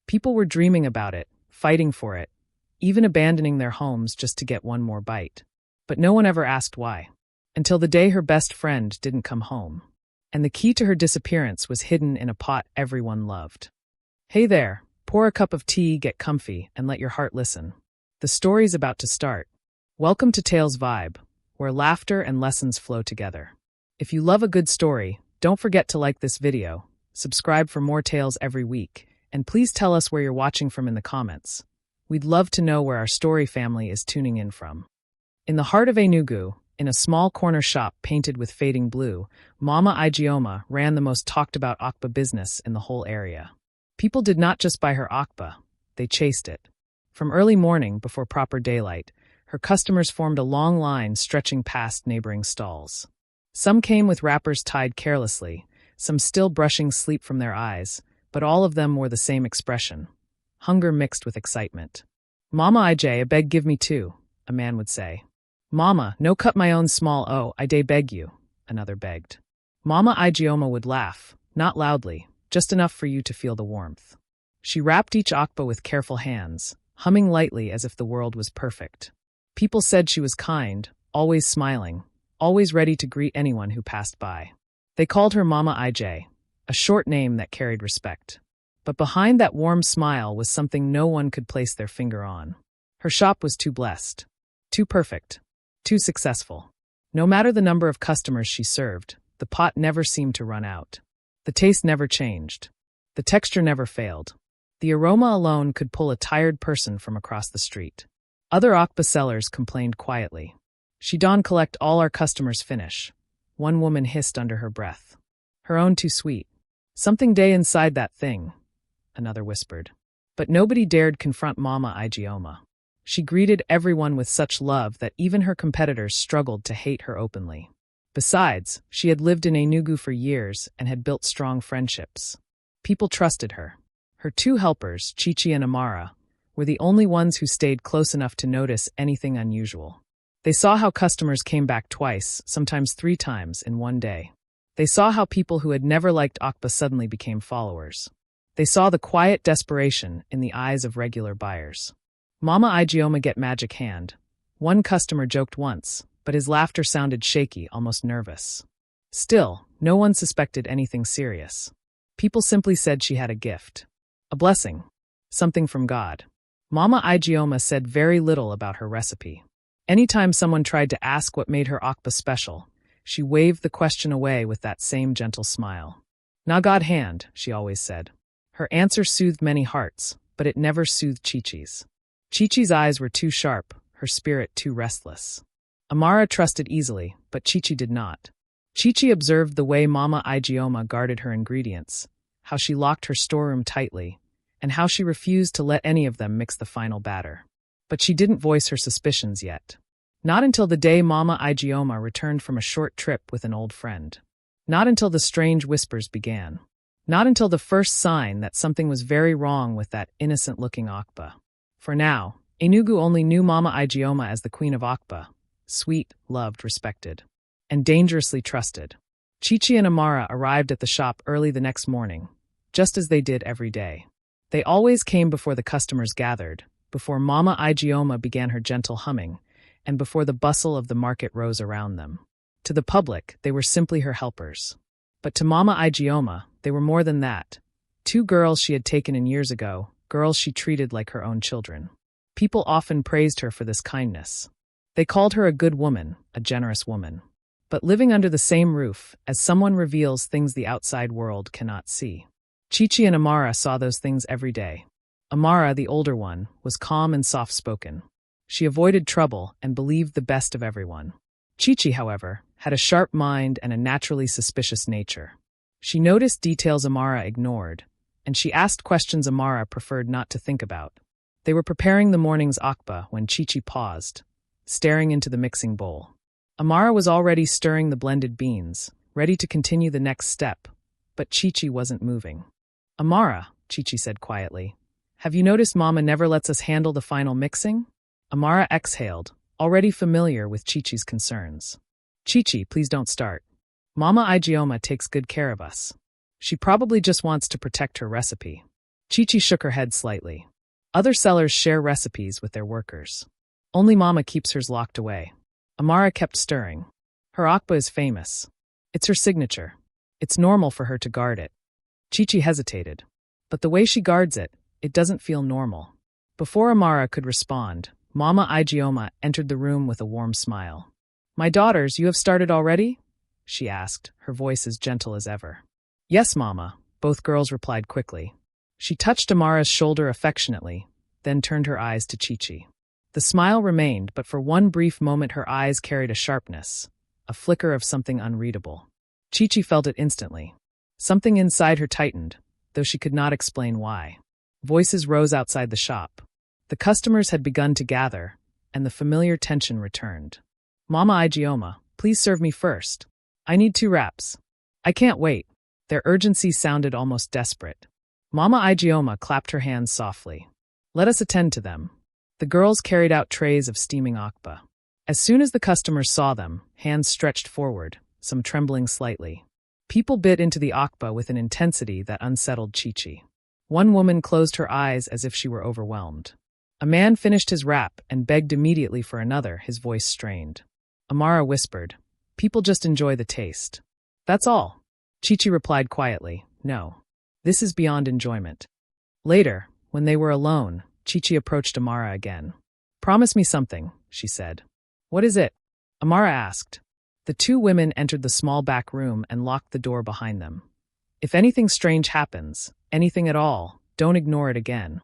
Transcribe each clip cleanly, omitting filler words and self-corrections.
People were dreaming about it, fighting for it, even abandoning their homes just to get one more bite. But no one ever asked why. Until the day her best friend didn't come home. And the key to her disappearance was hidden in a pot everyone loved. Hey there, pour a cup of tea, get comfy, and let your heart listen. The story's about to start. Welcome to Tales Vibe, where laughter and lessons flow together. If you love a good story, don't forget to like this video, subscribe for more tales every week, and please tell us where you're watching from in the comments. We'd love to know where our story family is tuning in from. In the heart of Enugu, in a small corner shop painted with fading blue, Mama Ijeoma ran the most talked-about Okpa business in the whole area. People did not just buy her Okpa, they chased it. From early morning, before proper daylight, her customers formed a long line stretching past neighboring stalls. Some came with wrappers tied carelessly, some still brushing sleep from their eyes, but all of them wore the same expression, hunger mixed with excitement. "Mama Ij, I beg give me two," a man would say. "Mama, no cut my own small I dey beg you," another begged. Mama Ijeoma would laugh, not loudly, just enough for you to feel the warmth. She wrapped each Okpa with careful hands, humming lightly as if the world was perfect. People said she was kind, always smiling, always ready to greet anyone who passed by. They called her Mama Ij, a short name that carried respect. But behind that warm smile was something no one could place their finger on. Her shop was too blessed, too perfect, too successful. No matter the number of customers she served, the pot never seemed to run out. The taste never changed. The texture never failed. The aroma alone could pull a tired person from across the street. Other Okpa sellers complained quietly. "She don't collect all our customers' finish," one woman hissed under her breath. "Her own too sweet. Something day inside that thing," another whispered. But nobody dared confront Mama Ijeoma. She greeted everyone with such love that even her competitors struggled to hate her openly. Besides, she had lived in Enugu for years and had built strong friendships. People trusted her. Her two helpers, Chichi and Amara, were the only ones who stayed close enough to notice anything unusual. They saw how customers came back twice, sometimes 3 times, in one day. They saw how people who had never liked Okpa suddenly became followers. They saw the quiet desperation in the eyes of regular buyers. "Mama Ijeoma get magic hand," one customer joked once, but his laughter sounded shaky, almost nervous. Still, no one suspected anything serious. People simply said she had a gift. A blessing. Something from God. Mama Ijeoma said very little about her recipe. Anytime someone tried to ask what made her Okpa special, she waved the question away with that same gentle smile. "Na God hand," she always said. Her answer soothed many hearts, but it never soothed Chichi's. Chichi's eyes were too sharp, her spirit too restless. Amara trusted easily, but Chichi did not. Chichi observed the way Mama Ijeoma guarded her ingredients, how she locked her storeroom tightly, and how she refused to let any of them mix the final batter. But she didn't voice her suspicions yet. Not until the day Mama Ijeoma returned from a short trip with an old friend. Not until the strange whispers began. Not until the first sign that something was very wrong with that innocent-looking Okpa. For now, Enugu only knew Mama Ijeoma as the Queen of Okpa, sweet, loved, respected, and dangerously trusted. Chichi and Amara arrived at the shop early the next morning, just as they did every day. They always came before the customers gathered, before Mama Ijeoma began her gentle humming, and before the bustle of the market rose around them. To the public, they were simply her helpers. But to Mama Ijeoma, they were more than that. 2 girls she had taken in years ago, girls she treated like her own children. People often praised her for this kindness. They called her a good woman, a generous woman. But living under the same roof, as someone reveals things the outside world cannot see. Chichi and Amara saw those things every day. Amara, the older one, was calm and soft-spoken. She avoided trouble and believed the best of everyone. Chichi, however, had a sharp mind and a naturally suspicious nature. She noticed details Amara ignored, and she asked questions Amara preferred not to think about. They were preparing the morning's Okpa when Chichi paused, staring into the mixing bowl. Amara was already stirring the blended beans, ready to continue the next step, but Chichi wasn't moving. "Amara," Chichi said quietly, "have you noticed Mama never lets us handle the final mixing?" Amara exhaled, already familiar with Chichi's concerns. "Chichi, please don't start. Mama Ijeoma takes good care of us. She probably just wants to protect her recipe." Chi shook her head slightly. Other sellers share recipes with their workers. Only Mama keeps hers locked away. Amara kept stirring. Her Okpa is famous. It's her signature. It's normal for her to guard it. Chi hesitated. But the way she guards it, it doesn't feel normal. Before Amara could respond, Mama Ijeoma entered the room with a warm smile. "My daughters, you have started already?" she asked, her voice as gentle as ever. "Yes, Mama," both girls replied quickly. She touched Amara's shoulder affectionately, then turned her eyes to Chi. The smile remained, but for one brief moment her eyes carried a sharpness, a flicker of something unreadable. Chi felt it instantly. Something inside her tightened, though she could not explain why. Voices rose outside the shop. The customers had begun to gather, and the familiar tension returned. "Mama Ijeoma, please serve me first. I need 2 wraps. I can't wait." Their urgency sounded almost desperate. Mama Ijeoma clapped her hands softly. "Let us attend to them." The girls carried out trays of steaming Okpa. As soon as the customers saw them, hands stretched forward, some trembling slightly. People bit into the Okpa with an intensity that unsettled Chi. One woman closed her eyes as if she were overwhelmed. A man finished his wrap and begged immediately for another, his voice strained. Amara whispered, "People just enjoy the taste." "That's all." Chi replied quietly, "No. This is beyond enjoyment." Later, when they were alone, Chi approached Amara again. "Promise me something," she said. "What is it?" Amara asked. The 2 women entered the small back room and locked the door behind them. "If anything strange happens, anything at all, don't ignore it again."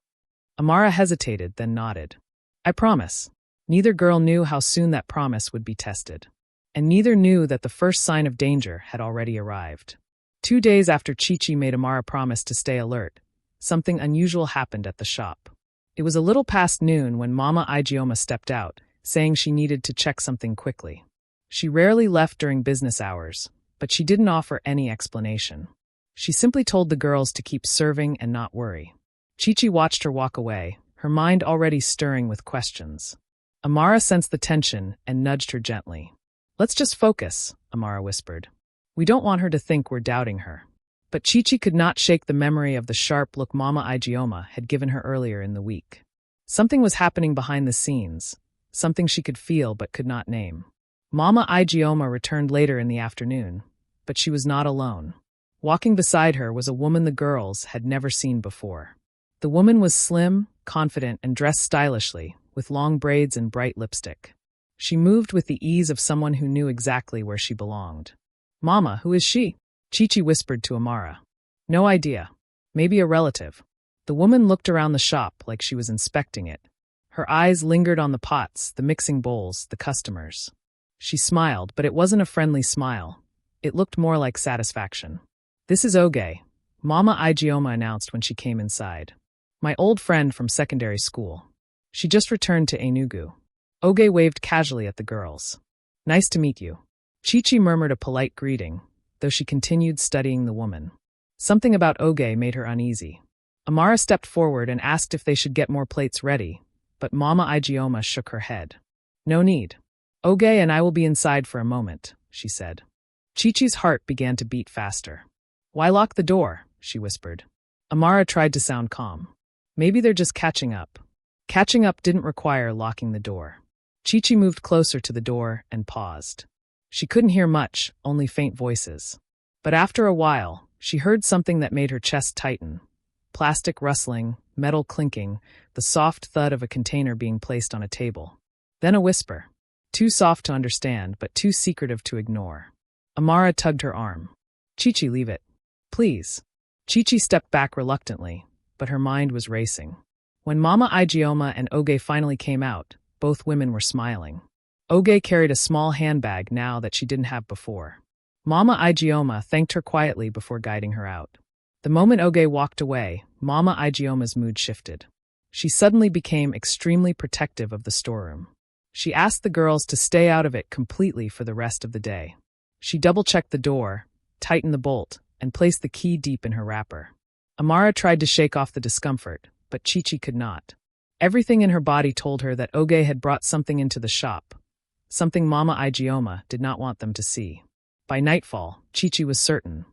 Amara hesitated, then nodded. "I promise." Neither girl knew how soon that promise would be tested. And neither knew that the first sign of danger had already arrived. 2 days after Chi made Amara promise to stay alert, something unusual happened at the shop. It was a little past noon when Mama Ijeoma stepped out, saying she needed to check something quickly. She rarely left during business hours, but she didn't offer any explanation. She simply told the girls to keep serving and not worry. Chi watched her walk away, her mind already stirring with questions. Amara sensed the tension and nudged her gently. "Let's just focus," Amara whispered. "We don't want her to think we're doubting her." But Chi could not shake the memory of the sharp look Mama Ijeoma had given her earlier in the week. Something was happening behind the scenes, something she could feel but could not name. Mama Ijeoma returned later in the afternoon, but she was not alone. Walking beside her was a woman the girls had never seen before. The woman was slim, confident, and dressed stylishly, with long braids and bright lipstick. She moved with the ease of someone who knew exactly where she belonged. "Mama, who is she?" Chi whispered to Amara. "No idea. Maybe a relative." The woman looked around the shop like she was inspecting it. Her eyes lingered on the pots, the mixing bowls, the customers. She smiled, but it wasn't a friendly smile. It looked more like satisfaction. "This is Oge," Mama Ijeoma announced when she came inside. "My old friend from secondary school. She just returned to Enugu." Oge waved casually at the girls. "Nice to meet you." Chi murmured a polite greeting, though she continued studying the woman. Something about Oge made her uneasy. Amara stepped forward and asked if they should get more plates ready, but Mama Ijeoma shook her head. "No need. Oge and I will be inside for a moment," she said. Chi-Chi's heart began to beat faster. "Why lock the door?" she whispered. Amara tried to sound calm. "Maybe they're just catching up." Catching up didn't require locking the door. Chi-Chi moved closer to the door and paused. She couldn't hear much, only faint voices. But after a while, she heard something that made her chest tighten. Plastic rustling, metal clinking, the soft thud of a container being placed on a table. Then a whisper. Too soft to understand, but too secretive to ignore. Amara tugged her arm. "Chi-Chi, leave it. Please." Chi-Chi stepped back reluctantly, but her mind was racing. When Mama Ijeoma and Oge finally came out, both women were smiling. Oge carried a small handbag now that she didn't have before. Mama Ijeoma thanked her quietly before guiding her out. The moment Oge walked away, Mama Ijeoma's mood shifted. She suddenly became extremely protective of the storeroom. She asked the girls to stay out of it completely for the rest of the day. She double-checked the door, tightened the bolt, and placed the key deep in her wrapper. Amara tried to shake off the discomfort, but Chi-Chi could not. Everything in her body told her that Oge had brought something into the shop, something Mama Ijeoma did not want them to see. By nightfall, Chi-Chi was certain.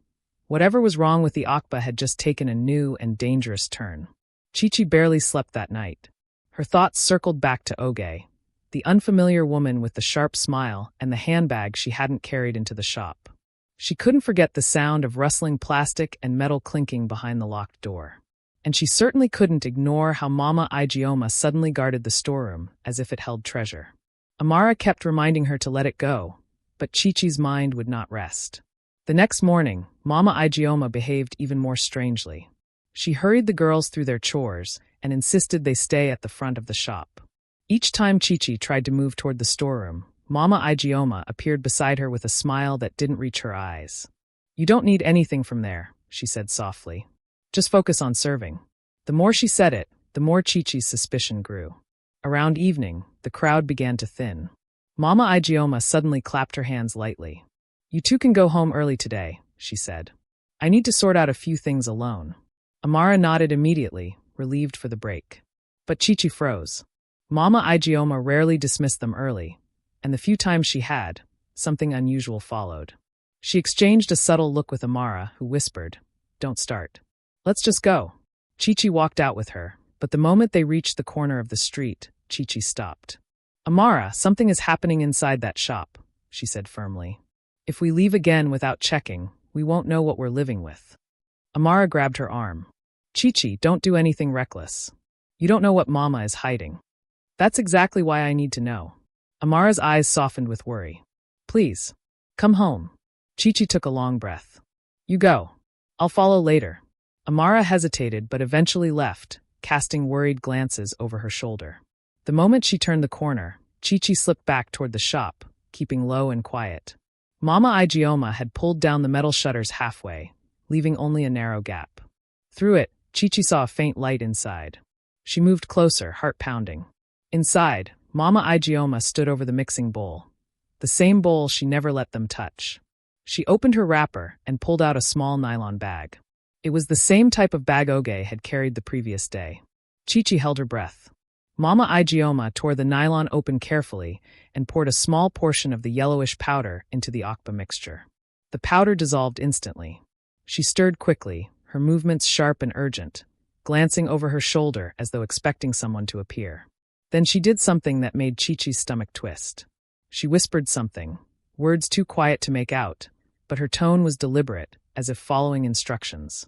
Whatever was wrong with the Okpa had just taken a new and dangerous turn. Chichi barely slept that night. Her thoughts circled back to Oge, the unfamiliar woman with the sharp smile and the handbag she hadn't carried into the shop. She couldn't forget the sound of rustling plastic and metal clinking behind the locked door. And she certainly couldn't ignore how Mama Ijeoma suddenly guarded the storeroom as if it held treasure. Amara kept reminding her to let it go, but Chichi's mind would not rest. The next morning, Mama Ijeoma behaved even more strangely. She hurried the girls through their chores and insisted they stay at the front of the shop. Each time Chichi tried to move toward the storeroom, Mama Ijeoma appeared beside her with a smile that didn't reach her eyes. "You don't need anything from there," she said softly. "Just focus on serving." The more she said it, the more Chichi's suspicion grew. Around evening, the crowd began to thin. Mama Ijeoma suddenly clapped her hands lightly. "You two can go home early today," she said. "I need to sort out a few things alone." Amara nodded immediately, relieved for the break. But Chichi froze. Mama Ijeoma rarely dismissed them early, and the few times she had, something unusual followed. She exchanged a subtle look with Amara, who whispered, "Don't start. Let's just go." Chichi walked out with her, but the moment they reached the corner of the street, Chichi stopped. "Amara, something is happening inside that shop," she said firmly. "If we leave again without checking, we won't know what we're living with." Amara grabbed her arm. "Chichi, don't do anything reckless. You don't know what Mama is hiding." "That's exactly why I need to know." Amara's eyes softened with worry. "Please, come home." Chichi took a long breath. "You go. I'll follow later." Amara hesitated but eventually left, casting worried glances over her shoulder. The moment she turned the corner, Chichi slipped back toward the shop, keeping low and quiet. Mama Ijeoma had pulled down the metal shutters halfway, leaving only a narrow gap. Through it, Chichi saw a faint light inside. She moved closer, heart pounding. Inside, Mama Ijeoma stood over the mixing bowl, the same bowl she never let them touch. She opened her wrapper and pulled out a small nylon bag. It was the same type of bag Oge had carried the previous day. Chichi held her breath. Mama Ijeoma tore the nylon open carefully and poured a small portion of the yellowish powder into the Okpa mixture. The powder dissolved instantly. She stirred quickly, her movements sharp and urgent, glancing over her shoulder as though expecting someone to appear. Then she did something that made Chichi's stomach twist. She whispered something, words too quiet to make out, but her tone was deliberate, as if following instructions.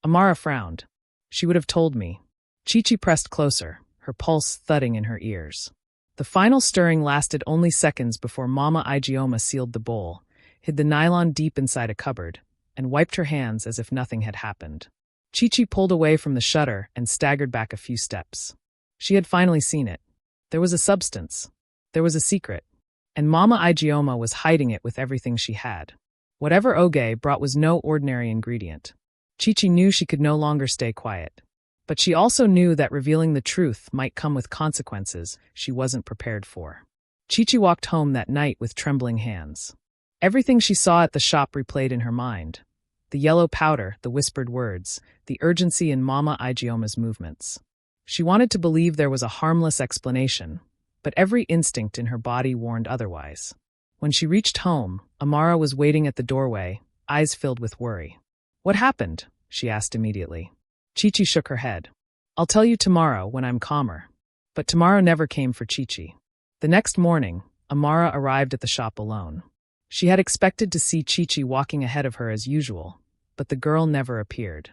Amara frowned. "She would have told me." Chichi pressed closer, her pulse thudding in her ears. The final stirring lasted only seconds before Mama Ijeoma sealed the bowl, hid the nylon deep inside a cupboard, and wiped her hands as if nothing had happened. Chichi pulled away from the shutter and staggered back a few steps. She had finally seen it. There was a substance. There was a secret. And Mama Ijeoma was hiding it with everything she had. Whatever Oge brought was no ordinary ingredient. Chichi knew she could no longer stay quiet. But she also knew that revealing the truth might come with consequences she wasn't prepared for. Chichi walked home that night with trembling hands. Everything she saw at the shop replayed in her mind. The yellow powder, the whispered words, the urgency in Mama Ijeoma's movements. She wanted to believe there was a harmless explanation, but every instinct in her body warned otherwise. When she reached home, Amara was waiting at the doorway, eyes filled with worry. "What happened?" she asked immediately. Chichi shook her head. "I'll tell you tomorrow when I'm calmer." But tomorrow never came for Chichi. The next morning, Amara arrived at the shop alone. She had expected to see Chichi walking ahead of her as usual, but the girl never appeared.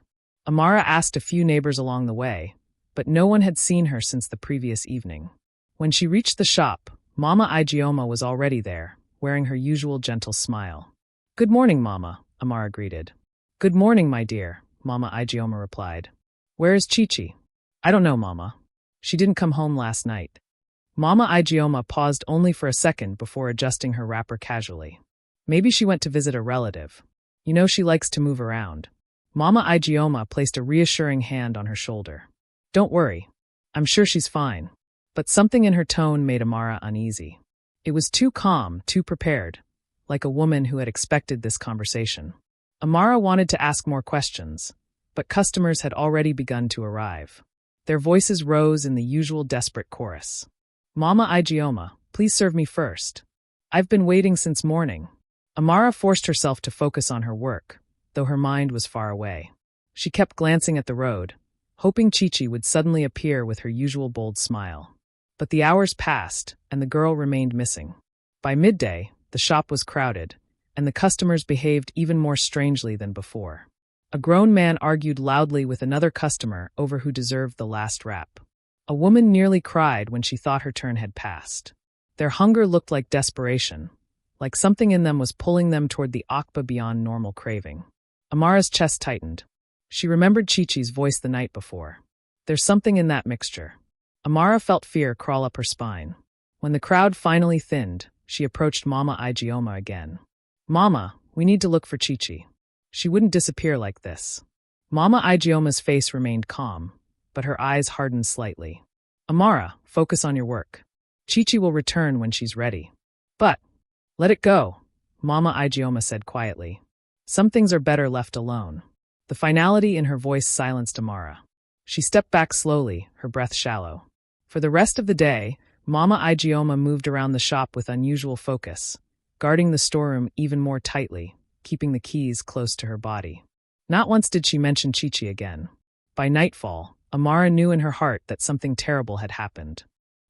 Amara asked a few neighbors along the way, but no one had seen her since the previous evening. When she reached the shop, Mama Ijeoma was already there, wearing her usual gentle smile. "Good morning, Mama," Amara greeted. "Good morning, my dear," Mama Ijeoma replied. "Where is Chichi?" "I don't know, Mama. She didn't come home last night." Mama Ijeoma paused only for a second before adjusting her wrapper casually. "Maybe she went to visit a relative. You know she likes to move around." Mama Ijeoma placed a reassuring hand on her shoulder. "Don't worry. I'm sure she's fine." But something in her tone made Amara uneasy. It was too calm, too prepared, like a woman who had expected this conversation. Amara wanted to ask more questions, but customers had already begun to arrive. Their voices rose in the usual desperate chorus. "Mama Ijeoma, please serve me first. I've been waiting since morning." Amara forced herself to focus on her work, though her mind was far away. She kept glancing at the road, hoping Chichi would suddenly appear with her usual bold smile. But the hours passed, and the girl remained missing. By midday, the shop was crowded, and the customers behaved even more strangely than before. A grown man argued loudly with another customer over who deserved the last wrap. A woman nearly cried when she thought her turn had passed. Their hunger looked like desperation, like something in them was pulling them toward the Okpa beyond normal craving. Amara's chest tightened. She remembered Chichi's voice the night before. There's something in that mixture. Amara felt fear crawl up her spine. When the crowd finally thinned, she approached Mama Ijeoma again. "Mama, we need to look for Chichi. She wouldn't disappear like this." Mama Ijeoma's face remained calm, but her eyes hardened slightly. "Amara, focus on your work. Chichi will return when she's ready." "But, let it go," Mama Ijeoma said quietly. "Some things are better left alone." The finality in her voice silenced Amara. She stepped back slowly, her breath shallow. For the rest of the day, Mama Ijeoma moved around the shop with unusual focus, guarding the storeroom even more tightly, keeping the keys close to her body. Not once did she mention Chichi again. By nightfall, Amara knew in her heart that something terrible had happened.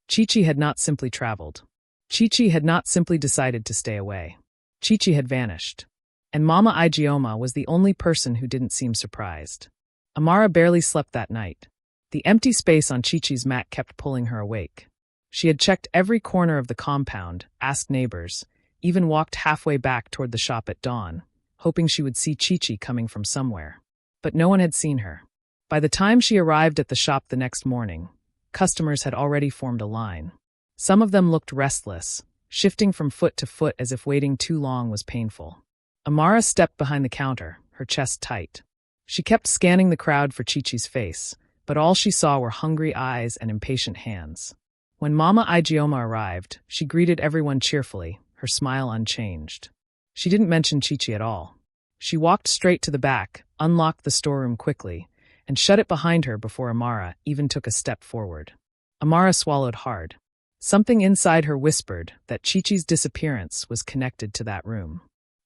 Chichi had not simply traveled. Chichi had not simply decided to stay away. Chichi had vanished. And Mama Ijeoma was the only person who didn't seem surprised. Amara barely slept that night. The empty space on Chichi's mat kept pulling her awake. She had checked every corner of the compound, asked neighbors, even walked halfway back toward the shop at dawn, hoping she would see Chichi coming from somewhere. But no one had seen her. By the time she arrived at the shop the next morning, customers had already formed a line. Some of them looked restless, shifting from foot to foot as if waiting too long was painful. Amara stepped behind the counter, her chest tight. She kept scanning the crowd for Chichi's face, but all she saw were hungry eyes and impatient hands. When Mama Ijeoma arrived, she greeted everyone cheerfully, her smile unchanged. She didn't mention Chichi at all. She walked straight to the back, unlocked the storeroom quickly, and shut it behind her before Amara even took a step forward. Amara swallowed hard. Something inside her whispered that Chichi's disappearance was connected to that room.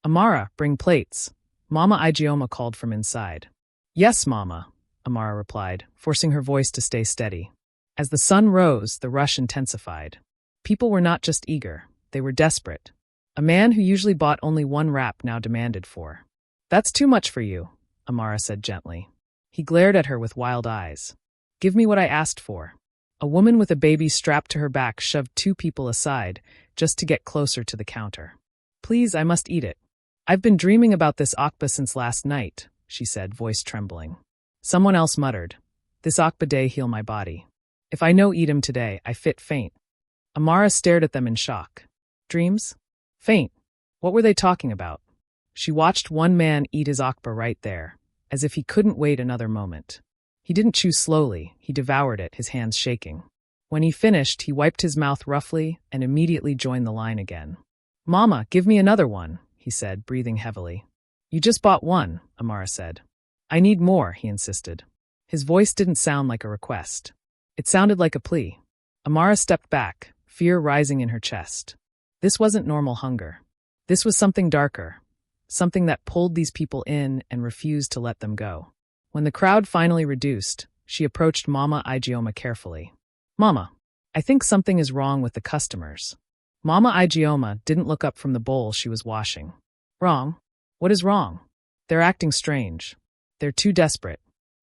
"Amara, bring plates," Mama Ijeoma called from inside. "Yes, Mama," Amara replied, forcing her voice to stay steady. As the sun rose, the rush intensified. People were not just eager, they were desperate. A man who usually bought only one wrap now demanded 4. "That's too much for you," Amara said gently. He glared at her with wild eyes. "Give me what I asked for." A woman with a baby strapped to her back shoved 2 people aside just to get closer to the counter. "Please, I must eat it. I've been dreaming about this Okpa since last night," she said, voice trembling. Someone else muttered, "This Okpa day heal my body. If I no eat him today, I fit faint." Amara stared at them in shock. Dreams? Faint? What were they talking about? She watched one man eat his Okpa right there, as if he couldn't wait another moment. He didn't chew slowly, he devoured it, his hands shaking. When he finished, he wiped his mouth roughly and immediately joined the line again. "Mama, give me another one," he said, breathing heavily. "You just bought one," Amara said. "I need more," he insisted. His voice didn't sound like a request. It sounded like a plea. Amara stepped back, fear rising in her chest. This wasn't normal hunger. This was something darker, something that pulled these people in and refused to let them go. When the crowd finally reduced, she approached Mama Ijeoma carefully. "Mama, I think something is wrong with the customers." Mama Ijeoma didn't look up from the bowl she was washing. "Wrong? What is wrong?" "They're acting strange. They're too desperate.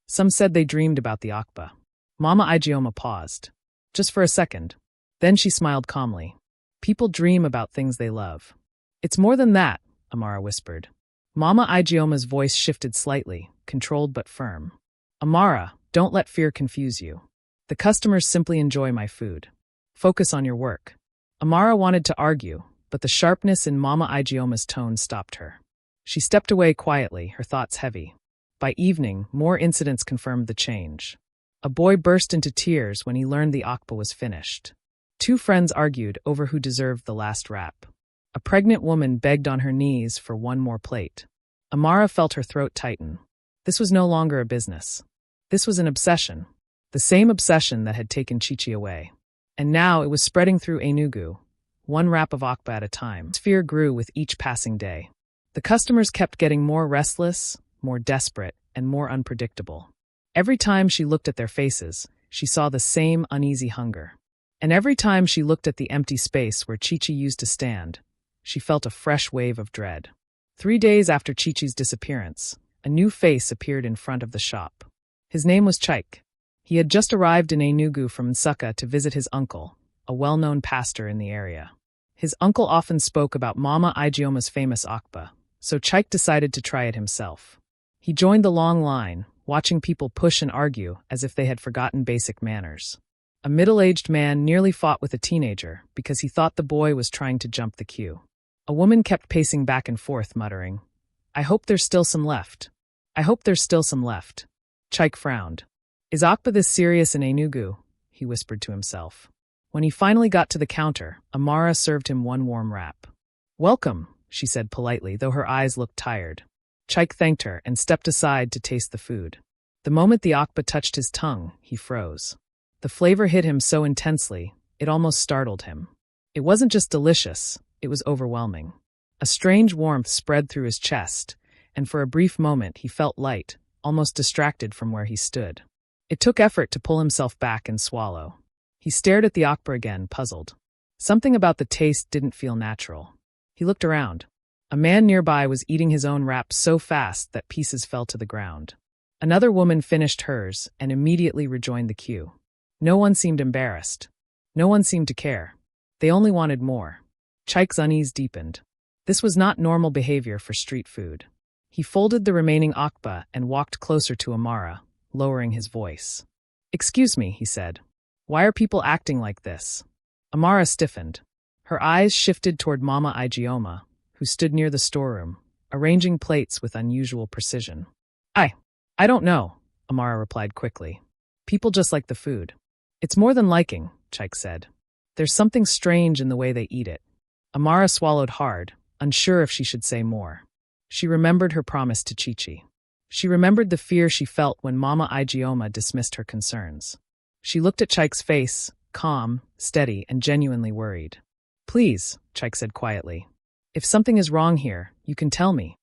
Some said they dreamed about the Okpa." Mama Ijeoma paused. Just for a second. Then she smiled calmly. "People dream about things they love." "It's more than that," Amara whispered. Mama Ijeoma's voice shifted slightly, controlled but firm. "Amara, don't let fear confuse you. The customers simply enjoy my food. Focus on your work." Amara wanted to argue, but the sharpness in Mama Ijeoma's tone stopped her. She stepped away quietly, her thoughts heavy. By evening, more incidents confirmed the change. A boy burst into tears when he learned the Okpa was finished. 2 friends argued over who deserved the last wrap. A pregnant woman begged on her knees for one more plate. Amara felt her throat tighten. This was no longer a business. This was an obsession. The same obsession that had taken Chichi away. And now it was spreading through Enugu, one wrap of Okpa at a time. Fear grew with each passing day. The customers kept getting more restless, more desperate, and more unpredictable. Every time she looked at their faces, she saw the same uneasy hunger. And every time she looked at the empty space where Chichi used to stand, she felt a fresh wave of dread. 3 days after Chichi's disappearance, a new face appeared in front of the shop. His name was Chaik. He had just arrived in Enugu from Nsukka to visit his uncle, a well-known pastor in the area. His uncle often spoke about Mama Ijeoma's famous Okpa, so Chaik decided to try it himself. He joined the long line, watching people push and argue as if they had forgotten basic manners. A middle-aged man nearly fought with a teenager because he thought the boy was trying to jump the queue. A woman kept pacing back and forth, muttering, "I hope there's still some left. I hope there's still some left." Chaik frowned. "Is Okpa this serious in Enugu?" he whispered to himself. When he finally got to the counter, Amara served him one warm wrap. "Welcome," she said politely, though her eyes looked tired. Chaik thanked her and stepped aside to taste the food. The moment the Okpa touched his tongue, he froze. The flavor hit him so intensely, it almost startled him. It wasn't just delicious, it was overwhelming. A strange warmth spread through his chest, and for a brief moment he felt light, almost distracted from where he stood. It took effort to pull himself back and swallow. He stared at the Okpa again, puzzled. Something about the taste didn't feel natural. He looked around. A man nearby was eating his own wrap so fast that pieces fell to the ground. Another woman finished hers and immediately rejoined the queue. No one seemed embarrassed. No one seemed to care. They only wanted more. Chaik's unease deepened. This was not normal behavior for street food. He folded the remaining Okpa and walked closer to Amara, lowering his voice. "Excuse me," he said. "Why are people acting like this?" Amara stiffened. Her eyes shifted toward Mama Ijeoma, who stood near the storeroom, arranging plates with unusual precision. I don't know," Amara replied quickly. "People just like the food." "It's more than liking," Chaik said. "There's something strange in the way they eat it." Amara swallowed hard, unsure if she should say more. She remembered her promise to Chichi. She remembered the fear she felt when Mama Ijeoma dismissed her concerns. She looked at Chaik's face, calm, steady, and genuinely worried. "Please," Chaik said quietly. "If something is wrong here, you can tell me."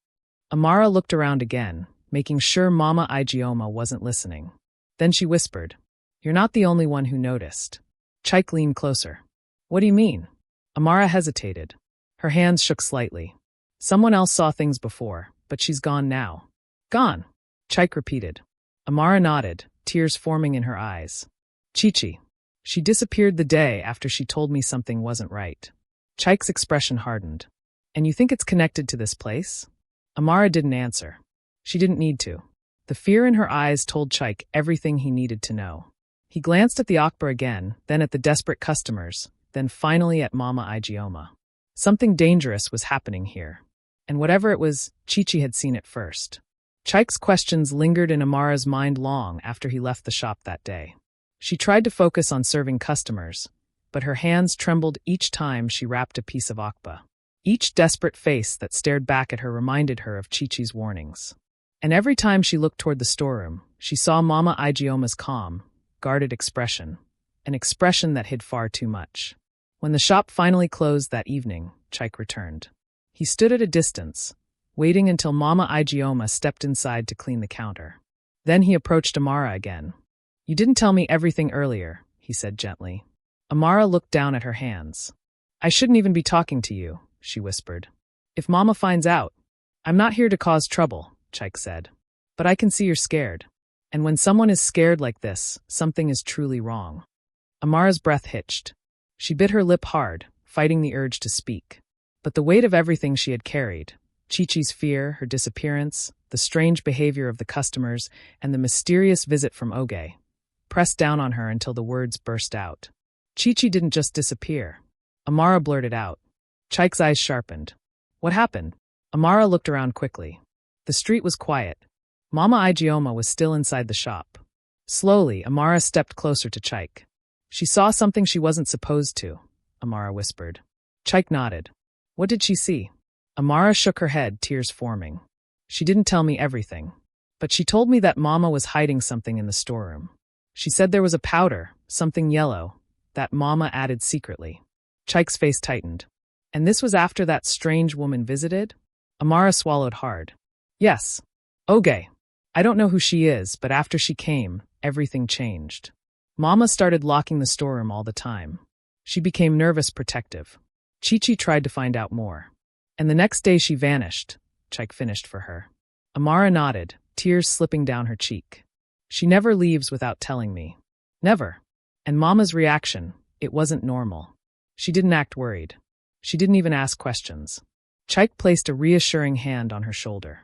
Amara looked around again, making sure Mama Ijeoma wasn't listening. Then she whispered, "You're not the only one who noticed." Chaik leaned closer. "What do you mean?" Amara hesitated. Her hands shook slightly. "Someone else saw things before, but she's gone now." "Gone?" Chaik repeated. Amara nodded, tears forming in her eyes. "Chichi. She disappeared the day after she told me something wasn't right." Chaik's expression hardened. "And you think it's connected to this place?" Amara didn't answer. She didn't need to. The fear in her eyes told Chaik everything he needed to know. He glanced at the Okpa again, then at the desperate customers, then finally at Mama Ijeoma. Something dangerous was happening here. And whatever it was, Chichi had seen it first. Chaik's questions lingered in Amara's mind long after he left the shop that day. She tried to focus on serving customers, but her hands trembled each time she wrapped a piece of Okpa. Each desperate face that stared back at her reminded her of Chichi's warnings. And every time she looked toward the storeroom, she saw Mama Ijeoma's calm, guarded expression, an expression that hid far too much. When the shop finally closed that evening, Chaik returned. He stood at a distance, waiting until Mama Ijeoma stepped inside to clean the counter. Then he approached Amara again. "You didn't tell me everything earlier," he said gently. Amara looked down at her hands. "I shouldn't even be talking to you," she whispered. "If Mama finds out." "I'm not here to cause trouble," Chaik said. "But I can see you're scared. And when someone is scared like this, something is truly wrong." Amara's breath hitched. She bit her lip hard, fighting the urge to speak. But the weight of everything she had carried, Chichi's fear, her disappearance, the strange behavior of the customers, and the mysterious visit from Oge, pressed down on her until the words burst out. Chichi didn't just disappear. Amara blurted out. Chaik's eyes sharpened. "What happened?" Amara looked around quickly. The street was quiet. Mama Ijeoma was still inside the shop. Slowly, Amara stepped closer to Chaik. "She saw something she wasn't supposed to," Amara whispered. Chaik nodded. "What did she see?" Amara shook her head, tears forming. "She didn't tell me everything. But she told me that Mama was hiding something in the storeroom. She said there was a powder, something yellow, that Mama added secretly." Chaik's face tightened. "And this was after that strange woman visited?" Amara swallowed hard. "Yes. Okay. I don't know who she is, but after she came, everything changed. Mama started locking the storeroom all the time. She became nervous protective. Chi-Chi tried to find out more. And the next day she vanished. Chike finished for her. Amara nodded, tears slipping down her cheek. She never leaves without telling me. Never. And Mama's reaction, it wasn't normal. She didn't act worried. She didn't even ask questions. Chike placed a reassuring hand on her shoulder.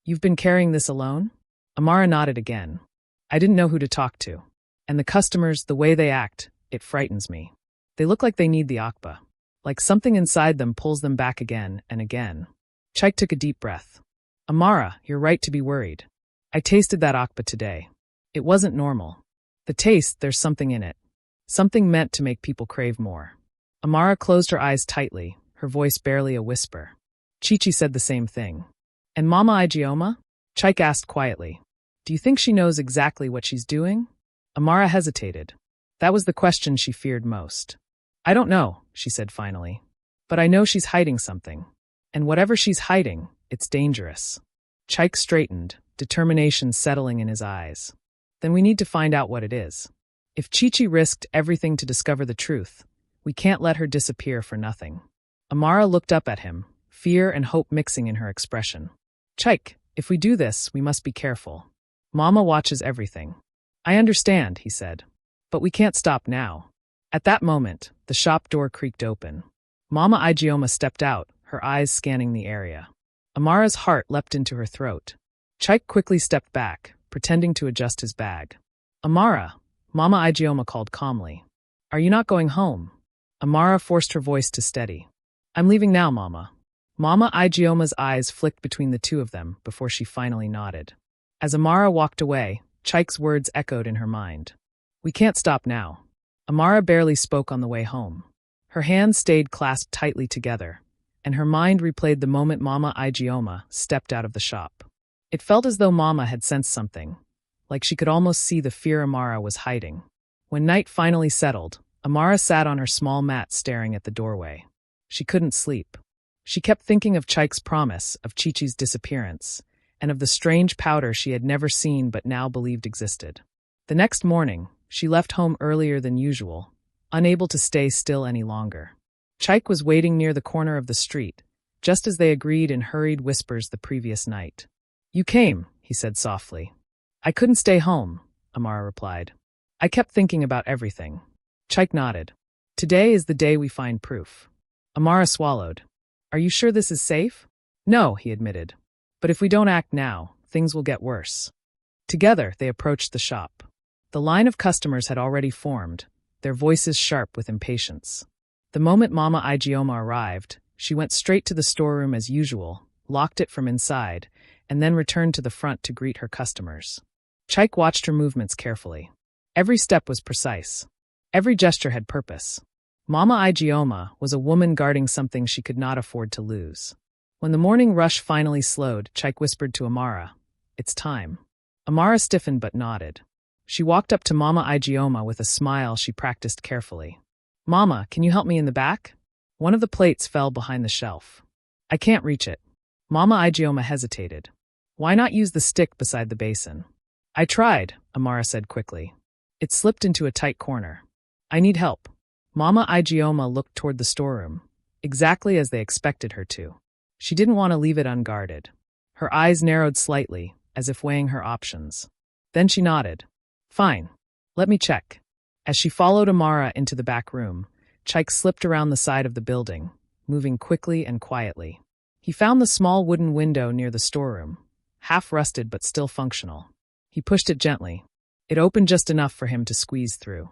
You've been carrying this alone? Amara nodded again. I didn't know who to talk to. And the customers, the way they act, it frightens me. They look like they need the Okpa. Like something inside them pulls them back again and again. Chike took a deep breath. Amara, you're right to be worried. I tasted that Okpa today. It wasn't normal. The taste, there's something in it. Something meant to make people crave more. Amara closed her eyes tightly, her voice barely a whisper. Chi-Chi said the same thing. And Mama Ijeoma? Chike asked quietly. Do you think she knows exactly what she's doing? Amara hesitated. That was the question she feared most. I don't know, she said finally. But I know she's hiding something. And whatever she's hiding, it's dangerous. Chike straightened, determination settling in his eyes. Then we need to find out what it is. If Chi-Chi risked everything to discover the truth, we can't let her disappear for nothing. Amara looked up at him, fear and hope mixing in her expression. Chike, if we do this, we must be careful. Mama watches everything. I understand, he said. But we can't stop now. At that moment, the shop door creaked open. Mama Ijeoma stepped out, her eyes scanning the area. Amara's heart leapt into her throat. Chike quickly stepped back, pretending to adjust his bag. Amara, Mama Ijeoma called calmly. Are you not going home? Amara forced her voice to steady. I'm leaving now, Mama. Mama Ijeoma's eyes flicked between the two of them before she finally nodded. As Amara walked away, Chike's words echoed in her mind. We can't stop now. Amara barely spoke on the way home. Her hands stayed clasped tightly together, and her mind replayed the moment Mama Ijeoma stepped out of the shop. It felt as though Mama had sensed something, like she could almost see the fear Amara was hiding. When night finally settled, Amara sat on her small mat staring at the doorway. She couldn't sleep. She kept thinking of Chike's promise, of Chi-Chi's disappearance, and of the strange powder she had never seen but now believed existed. The next morning, she left home earlier than usual, unable to stay still any longer. Chike was waiting near the corner of the street, just as they agreed in hurried whispers the previous night. You came, he said softly. I couldn't stay home, Amara replied. I kept thinking about everything. Chike nodded. Today is the day we find proof. Amara swallowed. Are you sure this is safe? No, he admitted. But if we don't act now, things will get worse. Together, they approached the shop. The line of customers had already formed, their voices sharp with impatience. The moment Mama Ijeoma arrived, she went straight to the storeroom as usual, locked it from inside, and then returned to the front to greet her customers. Chike watched her movements carefully. Every step was precise. Every gesture had purpose. Mama Ijeoma was a woman guarding something she could not afford to lose. When the morning rush finally slowed, Chike whispered to Amara, It's time. Amara stiffened but nodded. She walked up to Mama Ijeoma with a smile she practiced carefully. Mama, can you help me in the back? One of the plates fell behind the shelf. I can't reach it. Mama Ijeoma hesitated. Why not use the stick beside the basin? I tried, Amara said quickly. It slipped into a tight corner. I need help. Mama Ijeoma looked toward the storeroom, exactly as they expected her to. She didn't want to leave it unguarded. Her eyes narrowed slightly, as if weighing her options. Then she nodded. Fine. Let me check. As she followed Amara into the back room, Chike slipped around the side of the building, moving quickly and quietly. He found the small wooden window near the storeroom, half rusted but still functional. He pushed it gently. It opened just enough for him to squeeze through.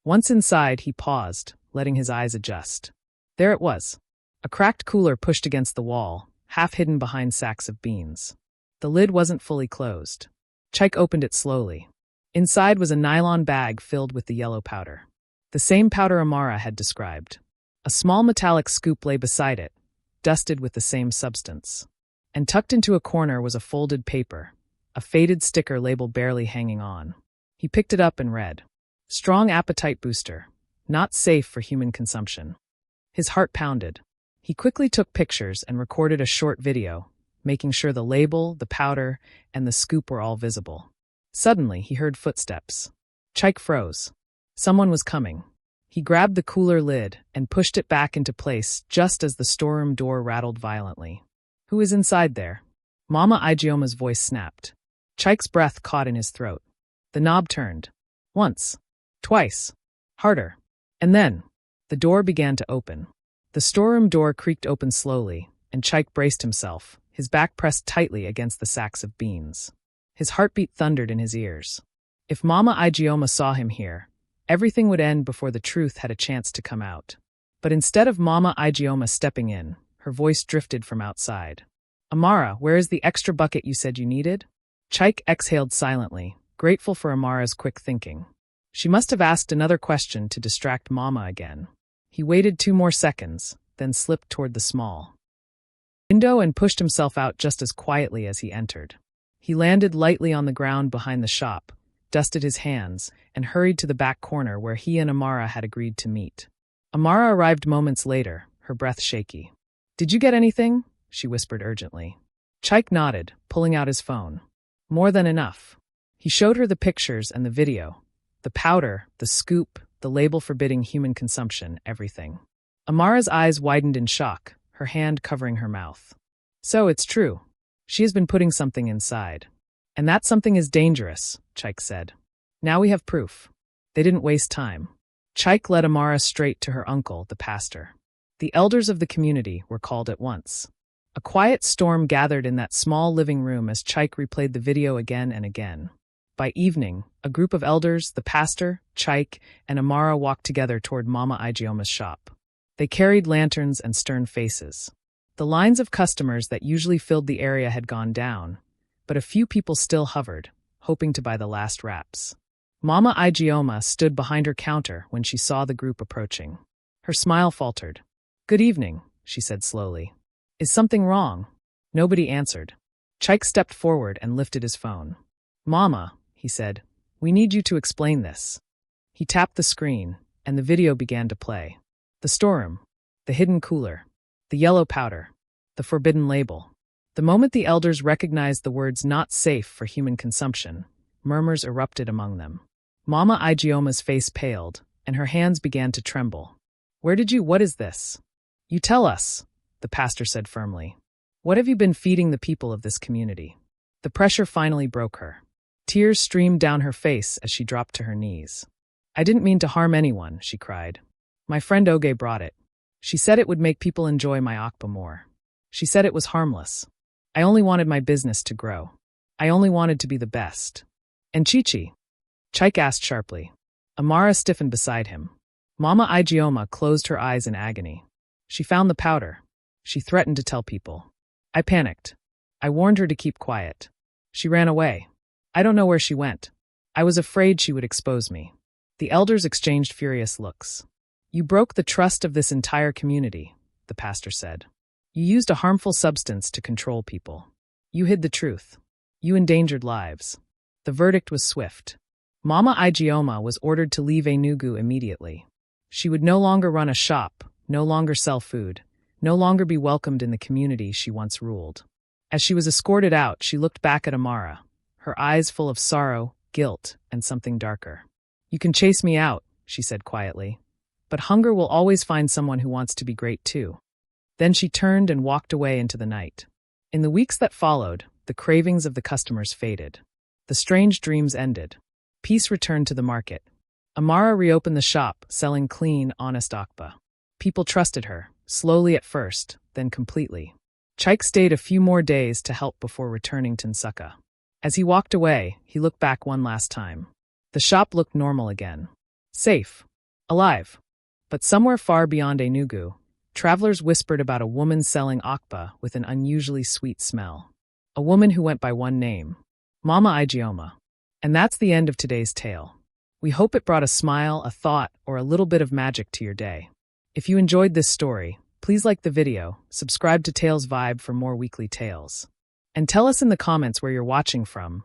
Once inside, he paused, letting his eyes adjust. There it was. A cracked cooler pushed against the wall, half hidden behind sacks of beans. The lid wasn't fully closed. Chike opened it slowly. Inside was a nylon bag filled with the yellow powder. The same powder Amara had described. A small metallic scoop lay beside it, dusted with the same substance. And tucked into a corner was a folded paper, a faded sticker label barely hanging on. He picked it up and read. Strong appetite booster. Not safe for human consumption. His heart pounded. He quickly took pictures and recorded a short video, making sure the label, the powder, and the scoop were all visible. Suddenly, he heard footsteps. Chike froze. Someone was coming. He grabbed the cooler lid and pushed it back into place just as the storeroom door rattled violently. "Who is inside there?" Mama Ijeoma's voice snapped. Chike's breath caught in his throat. The knob turned. Once. Twice. Harder. And then, the door began to open. The storeroom door creaked open slowly, and Chike braced himself, his back pressed tightly against the sacks of beans. His heartbeat thundered in his ears. If Mama Ijeoma saw him here, everything would end before the truth had a chance to come out. But instead of Mama Ijeoma stepping in, her voice drifted from outside. "Amara, where is the extra bucket you said you needed?" Chike exhaled silently, grateful for Amara's quick thinking. She must have asked another question to distract Mama again. He waited 2 more seconds, then slipped toward the small window and pushed himself out just as quietly as he entered. He landed lightly on the ground behind the shop, dusted his hands, and hurried to the back corner where he and Amara had agreed to meet. Amara arrived moments later, her breath shaky. "Did you get anything?" she whispered urgently. Chike nodded, pulling out his phone. More than enough. He showed her the pictures and the video. The powder, the scoop, the label forbidding human consumption, everything. Amara's eyes widened in shock, her hand covering her mouth. "So it's true. She has been putting something inside. And that something is dangerous," Chike said. "Now we have proof." They didn't waste time. Chike led Amara straight to her uncle, the pastor. The elders of the community were called at once. A quiet storm gathered in that small living room as Chike replayed the video again and again. By evening, a group of elders, the pastor, Chike, and Amara walked together toward Mama Ijeoma's shop. They carried lanterns and stern faces. The lines of customers that usually filled the area had gone down, but a few people still hovered, hoping to buy the last wraps. Mama Ijeoma stood behind her counter when she saw the group approaching. Her smile faltered. "Good evening," she said slowly. "Is something wrong?" Nobody answered. Chike stepped forward and lifted his phone. "Mama," he said, "we need you to explain this." He tapped the screen, and the video began to play. The storeroom, the hidden cooler, the yellow powder, the forbidden label. The moment the elders recognized the words "not safe for human consumption," murmurs erupted among them. Mama Ijeoma's face paled, and her hands began to tremble. What is this?" "You tell us," the pastor said firmly. "What have you been feeding the people of this community?" The pressure finally broke her. Tears streamed down her face as she dropped to her knees. "I didn't mean to harm anyone," she cried. "My friend Oge brought it. She said it would make people enjoy my Okpa more. She said it was harmless. I only wanted my business to grow. I only wanted to be the best." "And Chichi?" Chike asked sharply. Amara stiffened beside him. Mama Ijeoma closed her eyes in agony. "She found the powder. She threatened to tell people. I panicked. I warned her to keep quiet. She ran away. I don't know where she went. I was afraid she would expose me." The elders exchanged furious looks. "You broke the trust of this entire community," the pastor said. "You used a harmful substance to control people. You hid the truth. You endangered lives." The verdict was swift. Mama Ijeoma was ordered to leave Enugu immediately. She would no longer run a shop, no longer sell food, no longer be welcomed in the community she once ruled. As she was escorted out, she looked back at Amara, her eyes full of sorrow, guilt, and something darker. "You can chase me out," she said quietly, "but hunger will always find someone who wants to be great too." Then she turned and walked away into the night. In the weeks that followed, the cravings of the customers faded. The strange dreams ended. Peace returned to the market. Amara reopened the shop, selling clean, honest Okpa. People trusted her, slowly at first, then completely. Chike stayed a few more days to help before returning to Nsukka. As he walked away, he looked back one last time. The shop looked normal again. Safe. Alive. But somewhere far beyond Enugu, travelers whispered about a woman selling Okpa with an unusually sweet smell. A woman who went by one name. Mama Ijeoma. And that's the end of today's tale. We hope it brought a smile, a thought, or a little bit of magic to your day. If you enjoyed this story, please like the video, subscribe to Tales Vibe for more weekly tales. And tell us in the comments where you're watching from.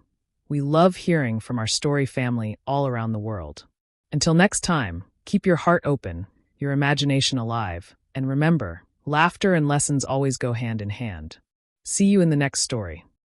We love hearing from our story family all around the world. Until next time, keep your heart open, your imagination alive, and remember, laughter and lessons always go hand in hand. See you in the next story.